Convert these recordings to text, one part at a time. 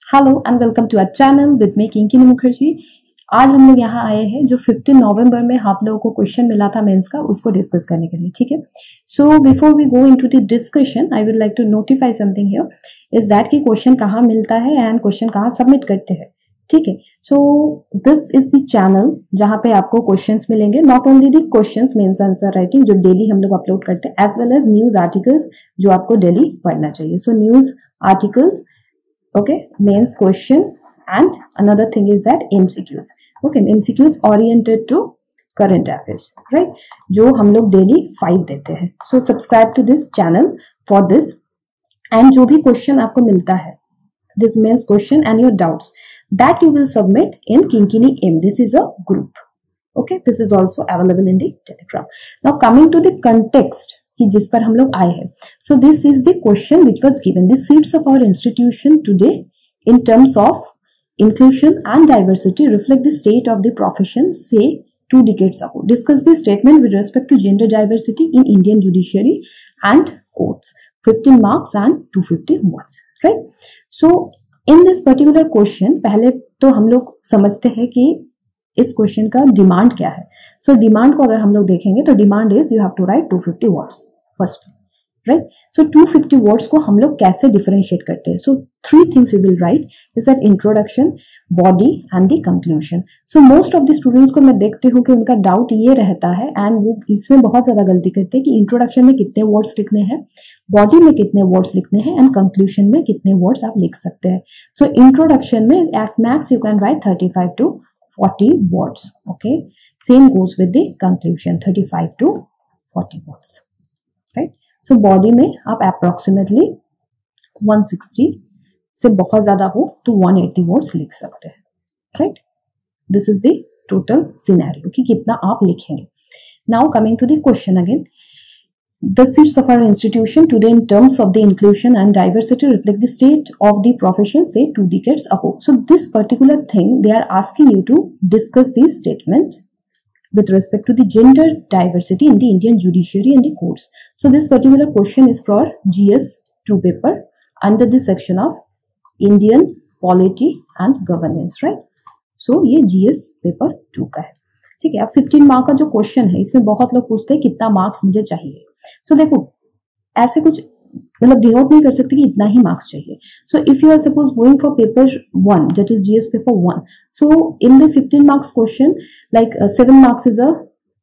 Hello and welcome to our channel with me Kinkini Mukherjee. आज हम लोग यहाँ आए हैं जो 15 नवंबर में आप लोगों को क्वेश्चन मिला था मेंस का, उसको डिस्कस करने के लिए। ठीक है, so before we go into the discussion I would like to notify something here is that कि क्वेश्चन कहाँ मिलता है एंड क्वेश्चन कहाँ सबमिट करते हैं। ठीक है, so this is the channel जहाँ पे आपको क्वेश्चंस मिलेंगे, not only the questions mains answer writing जो डेली हम लोग अपलोड करते हैं, as well as news articles जो आपको डेली पढ़ना चाहिए। So news articles, okay, mains question, and another thing is that MCQs, okay, MCQs oriented to current affairs, right, जो हम लोग डेली 5 देते हैं। so subscribe to this channel for this, and जो भी क्वेश्चन आपको मिलता है, this mains question and your doubts that you will submit in Kinkini M. This is a group, okay, this is also available in the Telegram. Now coming to the context कि जिस पर हम लोग आए हैं, so this is the question which was given, the seats of our institution today in terms of inclusion and diversity reflect the state of the profession say 2 decades ago. Discuss the statement with respect to gender diversity in Indian judiciary and courts. 15 marks and 250 words, right? So in this particular question, पहले तो हम लोग समझते हैं कि इस question का demand क्या है। सो डिमांड को अगर हम लोग देखेंगे तो demand is you have to write 250 words first, right. So 250 words को हम लोग कैसे डिफरेंशिएट करते हैं। So 3 things you will write is that introduction, body and the conclusion. So most of the students को मैं देखती हूँ कि उनका डाउट ये रहता है एंड वो इसमें बहुत ज्यादा गलती करते हैं कि इंट्रोडक्शन में कितने वर्ड्स लिखने हैं, बॉडी में कितने वर्ड्स लिखने हैं एंड कंक्लूजन में कितने वर्ड्स आप लिख सकते हैं। सो इंट्रोडक्शन में at max you can write 35 to 40 words, okay, same goes with the conclusion, 35 to 40 words, right? So body में आप approximately 160 से बहुत ज्यादा हो तो 180 words लिख सकते हैं, right? This is the total scenario कि कितना आप लिखेंगे। Now coming to the question again, the seats of our institution today in terms of the inclusion and diversity reflect the state of the profession say 2 decades ago. So this particular thing they are asking you to discuss the statement with respect to the gender diversity in the Indian judiciary and the courts. So this particular question is for GS2 paper under the section of Indian polity and governance, right? So ये GS paper 2 का है। ठीक है, अब 15 mark का जो question है इसमें बहुत लोग पूछते हैं कितना मार्क्स मुझे चाहिए। सो देखो ऐसे कुछ मतलब डिनोट नहीं कर सकते कि इतना ही मार्क्स चाहिए। So if you are suppose going for paper 1 that is GS paper 1, so in the 15 marks question like 7 marks is a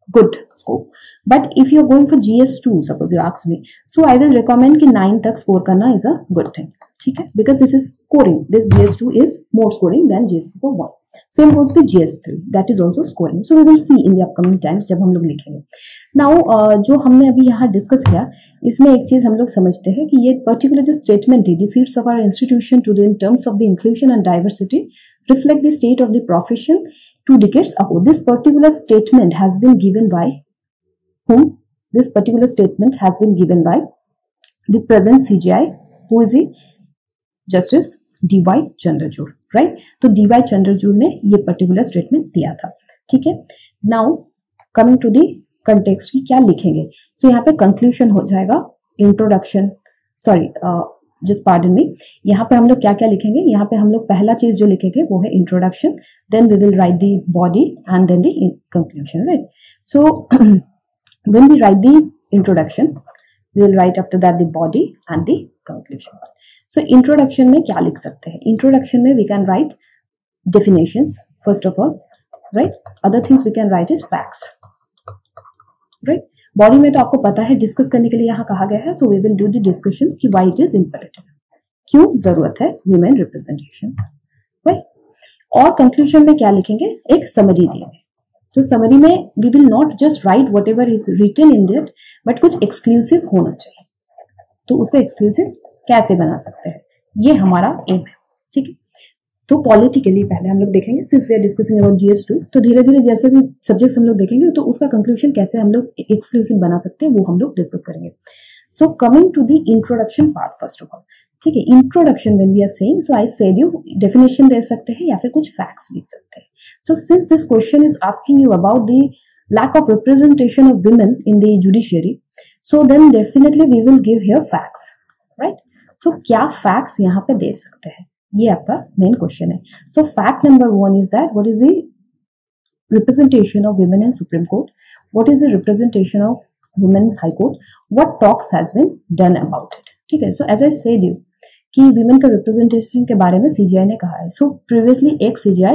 good score, but if you are going for GS2 suppose you ask me, so I will recommend कि 9 तक score करना is a good thing. ठीक है, because this is scoring, this GS2 is more scoring than GS paper 1। Same goes with GS3 that is also scoring. So we will see in the upcoming times जब हम लोग लिखेंगे। Now जो हमने अभी यहाँ डिस्कस किया इसमें एक चीज हम लोग समझते हैं कि ये पर्टिकुलर जो स्टेटमेंट है, the seats of our institution today in terms of the inclusion and diversity reflect the state of the profession 2 decades ago. This particular statement has been given by whom? This particular statement has been given by the present CJI, who is he? Justice DY Chandrachud, right? तो DY Chandrachud ने ये particular statement दिया था। ठीक है, now coming to the context की क्या लिखेंगे। सो यहाँ पे कंक्लूजन हो जाएगा, introduction, sorry just pardon me, यहाँ पे हम लोग क्या क्या लिखेंगे। यहाँ पे हम लोग पहला चीज जो लिखेंगे वो है introduction, then we will write the body and then the conclusion, right. So when we write the introduction we will write after that the body and the conclusion. So introduction में क्या लिख सकते हैं। इंट्रोडक्शन में we can write definitions first of all, right. Other things we can write is facts, right. Body में तो आपको पता है डिस्कस करने के लिए यहाँ कहा गया है, so we will do the discussion कि व्हाई इट इज इंपैरेटिव, क्यों जरूरत है वुमेन रिप्रेजेंटेशन, राइट। और कंक्लूजन में क्या लिखेंगे, एक समरी देंगे। सो समरी में we will not just write whatever is written in that, but कुछ एक्सक्लूसिव होना चाहिए। तो उसको एक्सक्लूसिव कैसे बना सकते हैं, ये हमारा एम है। ठीक है, तो पॉलिटिकली पहले हम लोग देखेंगे, since we are discussing about GS2, तो धीरे धीरे जैसे भी सब्जेक्ट्स हम लोग देखेंगे तो उसका कंक्लूजन कैसे हम लोग एक्सक्लूसिव बना सकते हैं वो हम लोग डिस्कस करेंगे। So coming to the introduction part first of all, ठीक है, introduction when we are saying, so I said you definition दे सकते हैं या फिर कुछ फैक्ट्स लिख सकते हैं। So since this question is asking you about the lack of representation of women in the judiciary, so then definitely we will give here facts, right. So क्या फैक्ट्स यहाँ पे दे सकते हैं, ये आपका मेन क्वेश्चन है. सो fact number 1 is that what is the representation of women in Supreme Court, what is the representation of women in High Court, what talks has been done about it. ठीक है. So as I said you कि women का representation के बारे में CGI ने कहा है. So previously एक CGI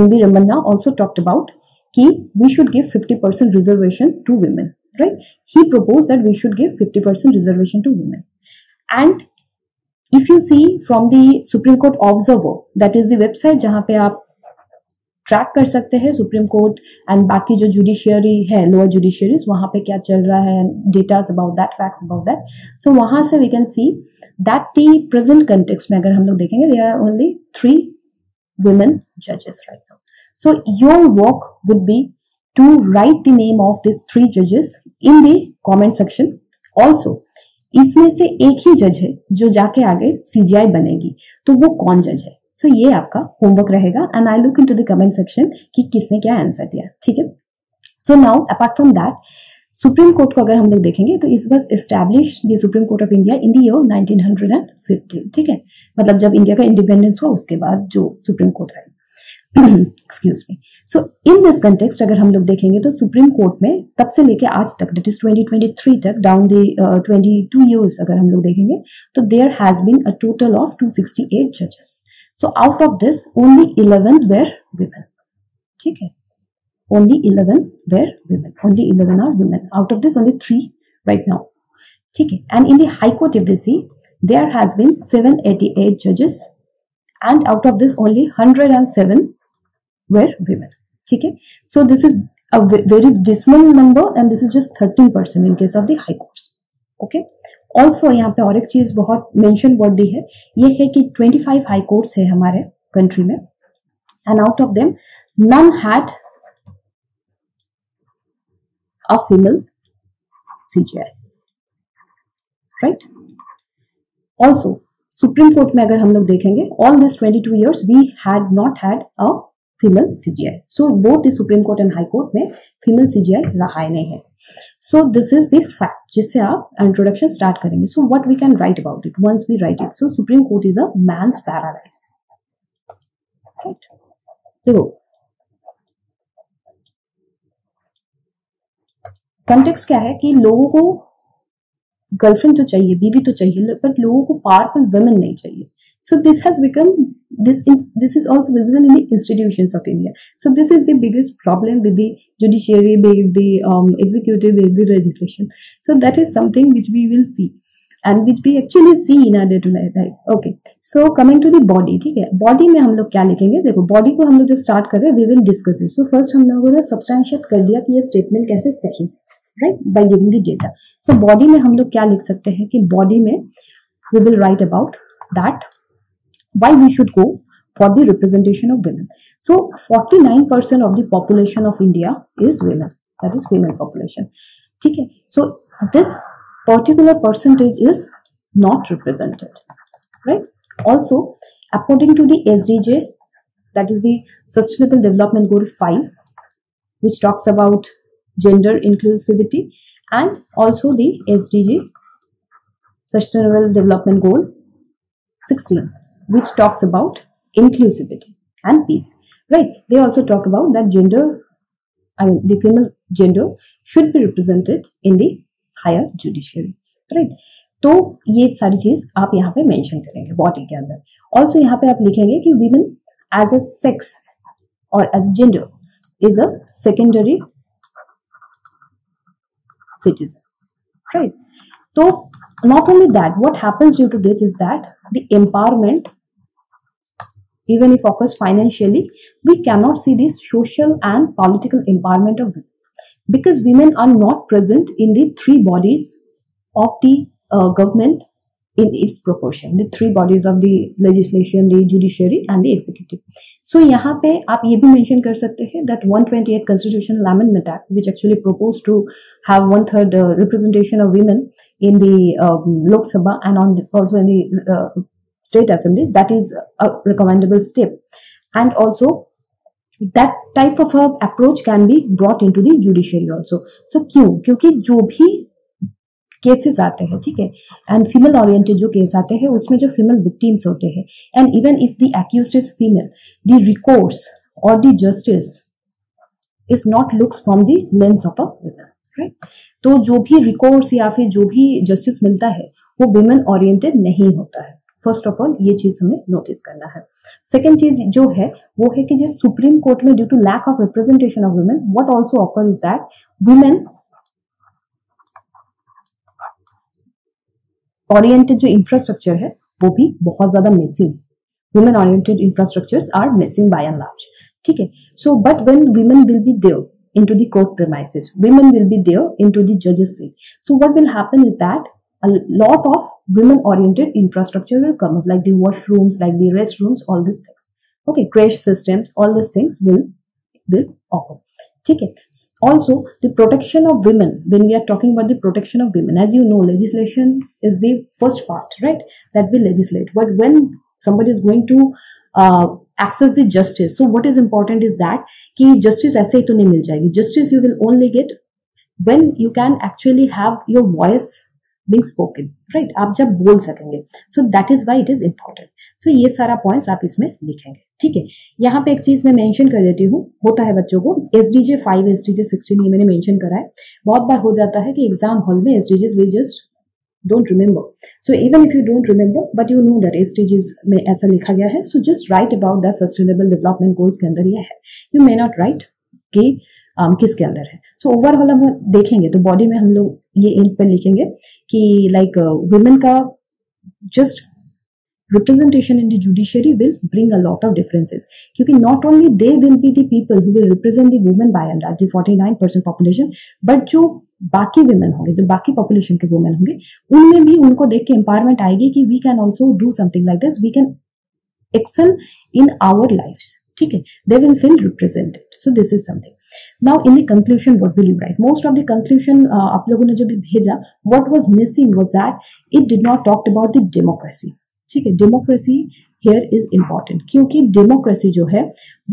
NB Ramanna also talked about कि we should give 50% reservation to women, right? He proposed that we should give 50% reservation to women. And if you see from the Supreme Court Observer, that is the website जहाँ पे आप track कर सकते हैं supreme Court and बाकी जो judiciary है, lower जुडिशियरीज, वहां पे क्या चल रहा है, datas about that, facts about that. So वहां से we can see that the present context में अगर हम लोग देखेंगे, there are only 3 women judges right now. So your work would be to write the name of these 3 judges in the comment section. Also इसमें से एक ही जज है जो जाके आगे CGI बनेगी, तो वो कौन जज है. सो ये आपका होमवर्क रहेगा and I look into the comment section कि किसने क्या आंसर दिया. ठीक है. So now apart from that, supreme court को अगर हम लोग देखेंगे तो इस was establish the Supreme court of India in the year 1915. ठीक है, मतलब जब इंडिया का इंडिपेंडेंस हुआ उसके बाद जो सुप्रीम कोर्ट है. Excuse me. So in this context अगर हम लोग देखेंगे तो सुप्रीम कोर्ट में तब से लेके आज तक, दैट इज 2023 तक, डाउन द 22 ईयर्स अगर हम लोग देखेंगे तो there has been a total of 268 जजेस. So out of this, only 11 were women. ठीक है, only 11 were women. Only 11 are women. Out of this, only 3 right now. ठीक है. And in the High Court, if they see, there has been 788 judges, and out of this, only 107 were women. ठीक है. So this is a very dismal number, and this is just 13% in case of the High Courts. Okay. Also यहाँ पे और एक चीज बहुत mention वर्दी है, ये है कि 25 हाई कोर्ट्स है हमारे कंट्री में, and out of them none had a female CGI, right. Also Supreme Court में अगर हम लोग देखेंगे, all this 22 years we had not had a female CGI. So both the Supreme Court and high court में female CGI रहा ही नहीं है. So this is the fact जिससे आप इंट्रोडक्शन स्टार्ट करेंगे. So what we can write about it once we write it. So Supreme Court is a man's paradise, right? देखो context क्या है कि लोगों को गर्लफ्रेंड तो चाहिए, बीवी तो चाहिए, बट लोगों को पावरफुल वुमेन नहीं चाहिए. So this has become this is also visible in the institutions of India. So this is the biggest problem with the judiciary, with the executive, with the legislation. So that is something which we will see and which we actually see in our day-to-day life. Okay. So coming to the body, ठीक है. Body में हम लोग क्या लिखेंगे? देखो body को हम लोग जब start कर रहे हैं, we will discuss it. So first हम लोगों ने substantiate कर दिया कि ये statement कैसे सही, right? By giving the data. So body में हम लोग क्या लिख सकते हैं कि body में we will write about that why we should go for the representation of women. So 49% of the population of India is women, that is female population. ठीक है. So this particular percentage is not represented, right? Also according to the SDG, that is the Sustainable Development Goal 5, which talks about gender inclusivity, and also the SDG Sustainable Development Goal 16, which talks about inclusivity and peace, right? They also talk about that gender, I mean the female gender should be represented in the higher judiciary, right? तो ये सारी चीज आप यहाँ पे mention करेंगे body के अंदर. ऑल्सो यहाँ पे आप लिखेंगे कि women as a sex or as gender is a secondary citizen, right? So not only that, what happens due to this is that the empowerment, even if occurs financially, we cannot see the social and political empowerment of women because women are not present in the 3 bodies of the government in its proportion, the 3 bodies of the legislation, the judiciary and the executive. So यहाँ पे आप ये भी mention कर सकते हैं that 128 Constitutional Amendment Act, which actually proposed to have 1/3 representation of women in the Lok Sabha and also in the state assemblies, that is a recommendable step. And also that type of a approach can be brought into the judiciary also. So क्यों? क्योंकि जो भी cases आते हैं, ठीक है, and female oriented जो case आते हैं उसमें जो फीमेल विक्टिम्स होते हैं, and even if the accused is female, the recourse और the justice is not looks from the lens of a woman, right. तो जो भी रिकोर्स या फिर जो भी जस्टिस मिलता है वो वुमेन ओरिएंटेड नहीं होता है। फर्स्ट ऑफ ऑल ये चीज हमें नोटिस करना है। सेकेंड चीज जो है वो है कि जो सुप्रीम कोर्ट में due to lack of representation of women, what also occur is that women oriented जो इंफ्रास्ट्रक्चर है वो भी बहुत ज्यादा missing, women oriented infrastructures are missing by and large, ठीक है। So but when women will be there into the court premises, women will be there into the judges seat. So what will happen is that a lot of women oriented infrastructure will come up, like the washrooms, like the restrooms, all these things, okay, creche systems, all these things will occur, ठीक है। Also the protection of women, when we are talking about the protection of women, as you know legislation is the first part, right, that we legislate, but when somebody is going to access the justice, so what is important is that कि justice ऐसे ही तो नहीं मिल जाएगी, justice you will only get when you can actually have your voice being spoken, right, आप जब बोल सकेंगे, so that is why it is important. So ये सारा पॉइंट्स आप इसमें लिखेंगे, ठीक है। यहाँ पे एक चीज मैं मेंशन कर देती हूँ, होता है बच्चों को SDJ 5 SDJ 16 ये मैंने मेंशन करा है, बहुत बार हो जाता है कि एग्जाम हॉल में SDJs we just don't remember. So even if you don't remember, but you know that SDGs में ऐसा लिखा गया है, so just write about the sustainable development goals के अंदर ये है, you may not write कि किसके अंदर है। So ओवरऑल हम देखेंगे तो बॉडी में हम लोग ये इंक पे लिखेंगे कि लाइक वुमेन का just representation in the judiciary will bring a lot of differences, क्योंकि not only they will be the people who will represent the women by and large, the 49% population, but जो बाकी women होंगे, जो बाकी population के women होंगे, उनमें भी उनको देख के empowerment आएगी कि we can also do something like this, we can excel in our lives, ठीक है, they will feel represented. So this is something. Now in the conclusion what will you write? Most of the conclusion आप लोगों ने जो भी भेजा, what was missing was that it did not talk about the democracy, ठीक है। Democracy here is important, क्योंकि democracy जो है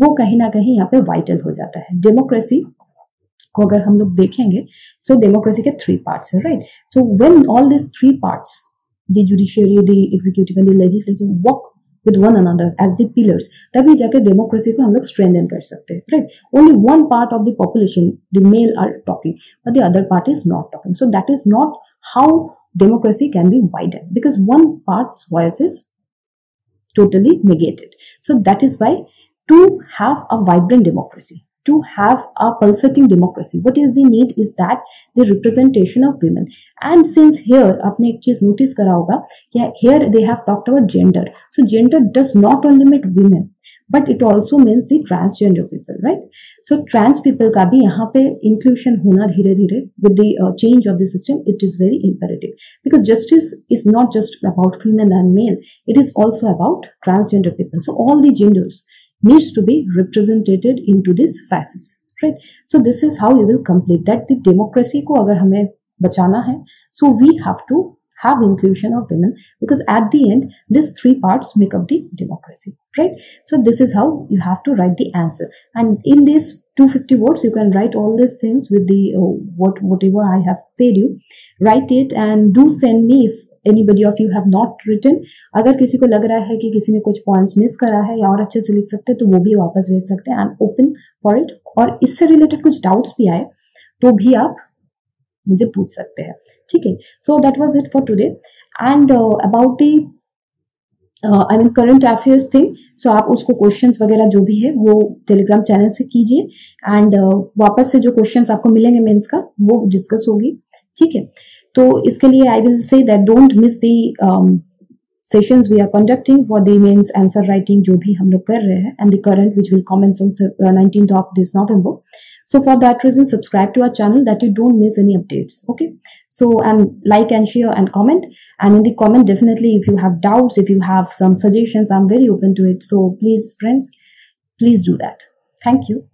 वो कहीं ना कहीं यहाँ पे वाइटल हो जाता है। डेमोक्रेसी को अगर हम लोग देखेंगे, सो डेमोक्रेसी के 3 पार्ट्स है, right. So when all this 3 parts, the judiciary, the executive and the legislative work with one another as the pillars, तभी जाके डेमोक्रेसी को हम लोग स्ट्रेंथन कर सकते हैं, right. Only one part of the population, the male are talking, but the other part is not talking, so that is not how democracy can be widened, because one part's voice is totally negated. So that is why to have a vibrant democracy, to have a pulsating democracy, what is the need is that the representation of women. And since here आपने एक चीज notice करा होगा, here they have talked about gender, so gender does not only mean women, but it also means the transgender people, right? So trans people का भी यहाँ पे inclusion होना धीरे धीरे with the change of the system, it is very imperative, because justice is not just about female and male, it is also about transgender people. So all the genders needs to be represented into this facets, right? So this is how you will complete that. The democracy को अगर हमें बचाना है, so we have to have inclusion of women, because at the end these 3 parts make up the democracy, right? So this is how you have to write the answer, and in these 250 words you can write all these things with the whatever I have said you. Write it and do send me if anybody of you have not written. अगर किसी को लग रहा है कि किसी ने कुछ पॉइंट्स मिस करा है या और अच्छे से लिख सकते हैं तो वो भी वापस भेज सकते हैं। I am open for it, और इससे रिलेटेड कुछ डाउट्स भी आए तो भी आप मुझे पूछ सकते हैं, ठीक है। So that was it for today, and about the I mean current affairs thing, so आप उसको क्वेश्चंस वगैरह जो भी है वो टेलीग्राम चैनल से कीजिए, एंड वापस से जो क्वेश्चंस आपको मिलेंगे मेंस का वो डिस्कस होगी, ठीक है। तो इसके लिए I will say that don't miss the sessions we are conducting for the mains answer writing जो भी हम लोग कर रहे हैं, and the current which will commence on 19th of this November. So for that reason, subscribe to our channel that you don't miss any updates, okay? So, and like and share and comment, and in the comment definitely if you have doubts, if you have some suggestions, I'm very open to it. So please friends, please do that. Thank you.